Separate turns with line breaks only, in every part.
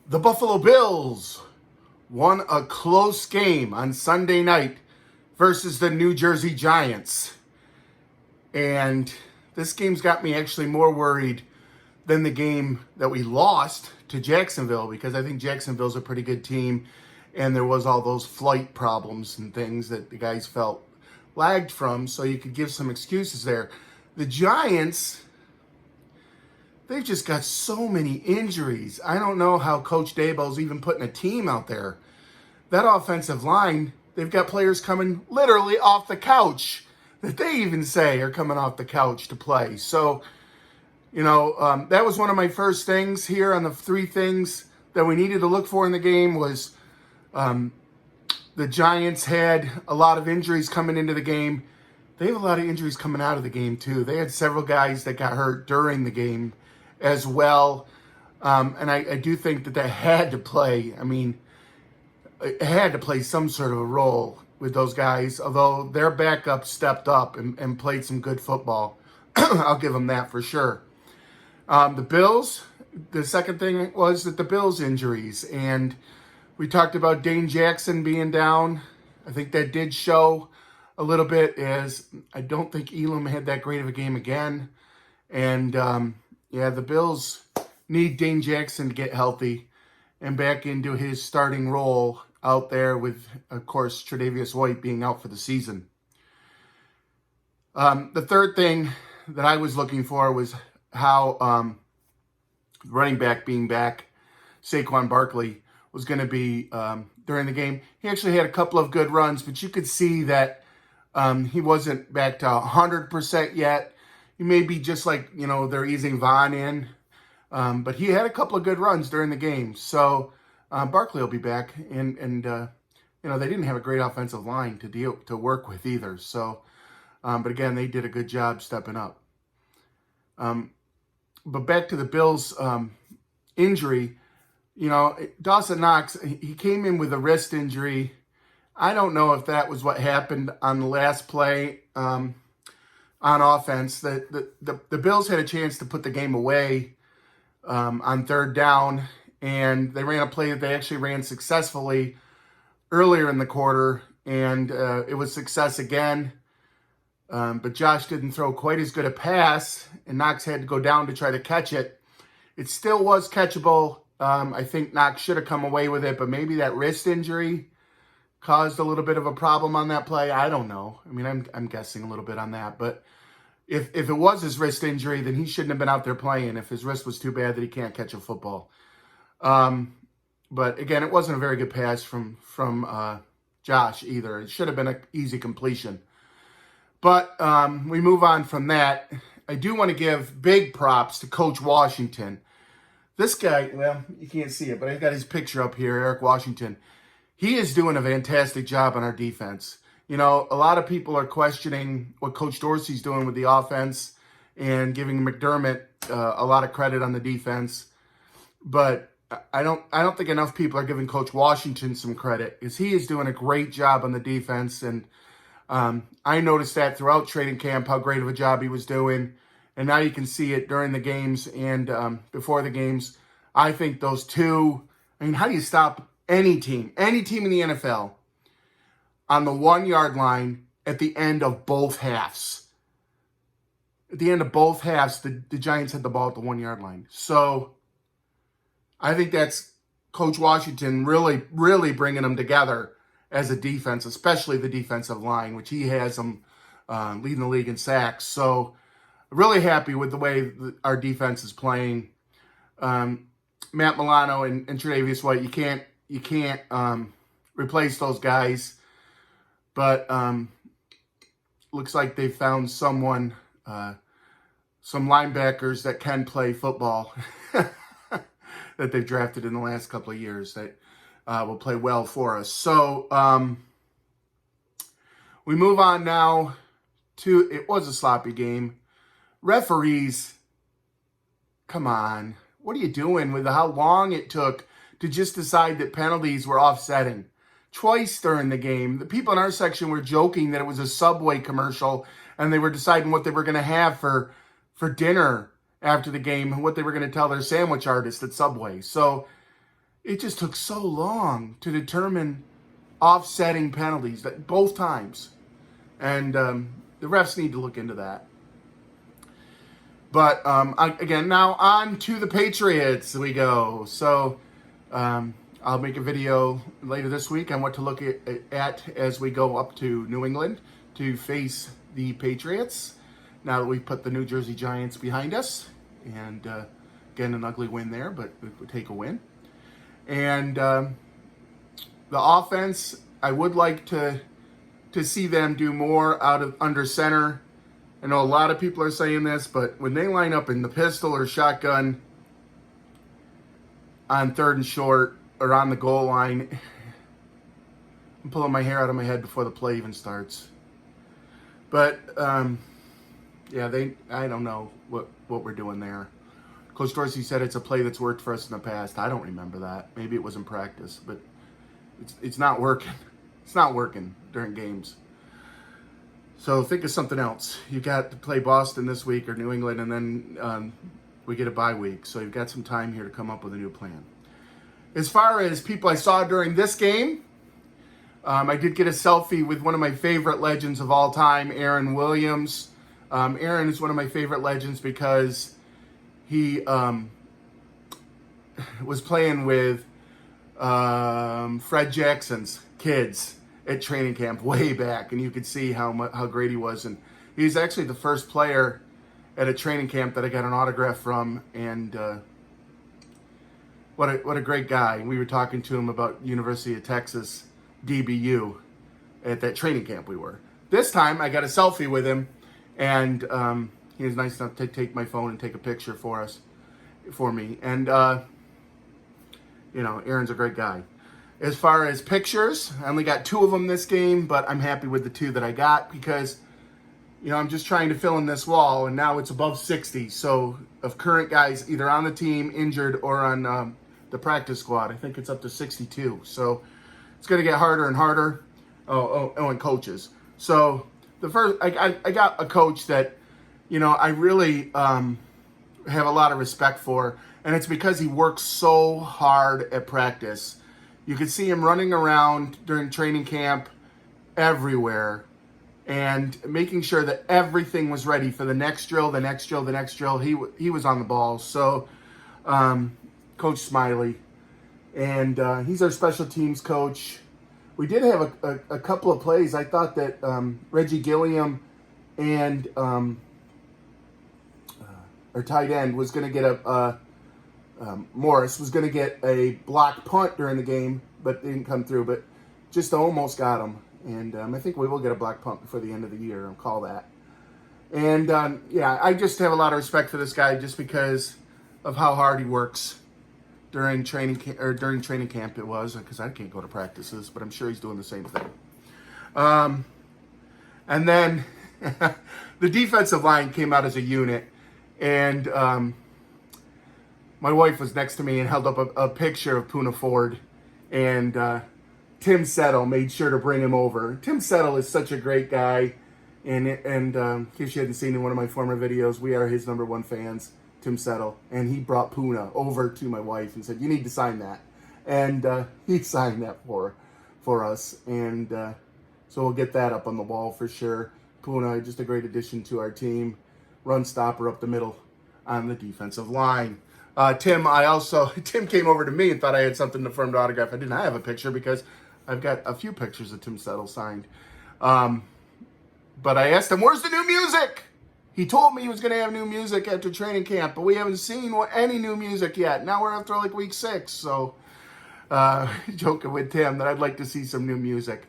The Buffalo Bills won a close game on Sunday night versus the New Jersey Giants. And this game's got me actually more worried than the game that we lost to Jacksonville, because I think Jacksonville's a pretty good team, and there was all those flight problems and things that the guys felt lagged from, so you could give some excuses there. The Giants, they've just got so many injuries. I don't know how Coach Daboll's even putting a team out there. That offensive line, they've got players coming literally off the couch that they even say are coming off the couch to play. So, that was one of my first things here on the three things that we needed to look for in the game was the Giants had a lot of injuries coming into the game. They have a lot of injuries coming out of the game, too. They had several guys that got hurt during the game as well. And I do think that had to play. I mean, it had to play some sort of a role with those guys, although their backup stepped up and played some good football. I'll give them that for sure. The Bills, the second thing was that the Bills injuries. And we talked about Dane Jackson being down. I think that did show a little bit, as I don't think Elam had that great of a game again. And, the Bills need Dane Jackson to get healthy and back into his starting role out there with, of course, Tre'Davious White being out for the season. The third thing that I was looking for was how running back being back, Saquon Barkley, was going to be during the game. He actually had a couple of good runs, but you could see that he wasn't back to 100% yet. He may be just like, they're easing Vaughn in. But he had a couple of good runs during the game. So Barkley will be back. And they didn't have a great offensive line to work with either. So, but again, they did a good job stepping up. But back to the Bills injury, Dawson Knox, he came in with a wrist injury. I don't know if that was what happened on the last play on offense. The Bills had a chance to put the game away on third down, and they ran a play that they actually ran successfully earlier in the quarter, and it was success again. But Josh didn't throw quite as good a pass, and Knox had to go down to try to catch it. It still was catchable. I think Knox should have come away with it, but maybe that wrist injury caused a little bit of a problem on that play. I don't know. I mean, I'm guessing a little bit on that. But if it was his wrist injury, then he shouldn't have been out there playing if his wrist was too bad that he can't catch a football. But again, it wasn't a very good pass from Josh either. It should have been an easy completion. But we move on from that. I do want to give big props to Coach Washington. This guy, well, you can't see it, but I got his picture up here, Eric Washington. He is doing a fantastic job on our defense. A lot of people are questioning what Coach Dorsey's doing with the offense and giving McDermott a lot of credit on the defense. But I don't think enough people are giving Coach Washington some credit, because he is doing a great job on the defense. And I noticed that throughout training camp, how great of a job he was doing. And now you can see it during the games and before the games. I think those two, how do you stop any team in the NFL on the 1 yard line at the end of both halves? At the end of both halves, the Giants had the ball at the 1 yard line. So I think that's Coach Washington really, really bringing them together as a defense, especially the defensive line, which he has them leading the league in sacks. So really happy with the way our defense is playing. Matt Milano and Tre'Davious White, you can't replace those guys. But looks like they found some linebackers that can play football that they've drafted in the last couple of years that will play well for us. So we move on now to, it was a sloppy game. Referees, come on. What are you doing with how long it took to just decide that penalties were offsetting? Twice during the game, the people in our section were joking that it was a Subway commercial and they were deciding what they were going to have for dinner after the game and what they were going to tell their sandwich artist at Subway. So it just took so long to determine offsetting penalties that both times. And the refs need to look into that. But again, now on to the Patriots we go. So I'll make a video later this week on what to look at as we go up to New England to face the Patriots. Now that we've put the New Jersey Giants behind us. And again, an ugly win there, but we'll take a win. And the offense, I would like to see them do more out of under center. I know a lot of people are saying this, but when they line up in the pistol or shotgun on 3rd and short or on the goal line, I'm pulling my hair out of my head before the play even starts. But yeah, I don't know what we're doing there. Coach Dorsey said it's a play that's worked for us in the past. I don't remember that. Maybe it was in practice, but it's not working. It's not working during games. So think of something else. You got to play Boston this week or New England, and then we get a bye week. So you've got some time here to come up with a new plan. As far as people I saw during this game, I did get a selfie with one of my favorite legends of all time, Aaron Williams. Aaron is one of my favorite legends because he was playing with Fred Jackson's kids at training camp way back, and you could see how great he was. And he's actually the first player at a training camp that I got an autograph from, and what a great guy. We were talking to him about University of Texas, DBU, at that training camp we were. This time, I got a selfie with him, and he was nice enough to take my phone and take a picture for me. And, Aaron's a great guy. As far as pictures, I only got 2 of them this game, but I'm happy with the 2 that I got because, I'm just trying to fill in this wall, and now it's above 60. So of current guys either on the team, injured, or on the practice squad, I think it's up to 62. So it's going to get harder and harder. And coaches. So the first, I got a coach that, I really have a lot of respect for, and it's because he works so hard at practice. You could see him running around during training camp everywhere and making sure that everything was ready for the next drill, the next drill, the next drill. He was on the ball. So Coach Smiley, and he's our special teams coach. We did have a couple of plays. I thought that Reggie Gilliam and our tight end was going to get Morris was going to get a blocked punt during the game, but it didn't come through. But just almost got him. And I think we will get a blocked punt before the end of the year. I'll call that. And, I just have a lot of respect for this guy just because of how hard he works during training camp it was, because I can't go to practices, but I'm sure he's doing the same thing. And then the defensive line came out as a unit, and my wife was next to me and held up a picture of Poona Ford, and Tim Settle made sure to bring him over. Tim Settle is such a great guy, and in case you hadn't seen in one of my former videos, we are his #1 fans, Tim Settle, and he brought Poona over to my wife and said, "You need to sign that," and he signed that for us, and so we'll get that up on the wall for sure. Poona, just a great addition to our team, run stopper up the middle on the defensive line. Tim came over to me and thought I had something to firm to autograph. I didn't have a picture because I've got a few pictures of Tim Settle signed. But I asked him, "Where's the new music?" He told me he was going to have new music after training camp, but we haven't seen any new music yet. Now we're after like week 6, so joking with Tim that I'd like to see some new music.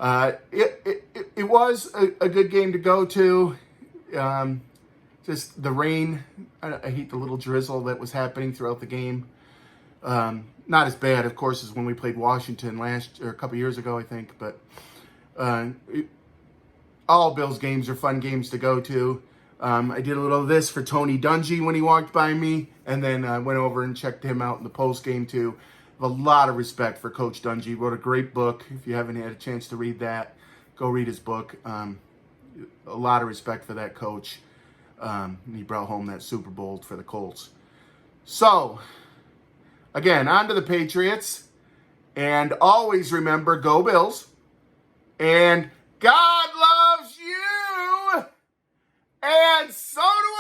It was a good game to go to. Just the rain. I hate the little drizzle that was happening throughout the game. Not as bad, of course, as when we played Washington a couple years ago, I think. But all Bills games are fun games to go to. I did a little of this for Tony Dungy when he walked by me, and then I went over and checked him out in the post game too. I have a lot of respect for Coach Dungy. He wrote a great book. If you haven't had a chance to read that, go read his book. A lot of respect for that coach. He brought home that Super Bowl for the Colts. So, Again, on to the Patriots. And always remember, go Bills. And God loves you. And so do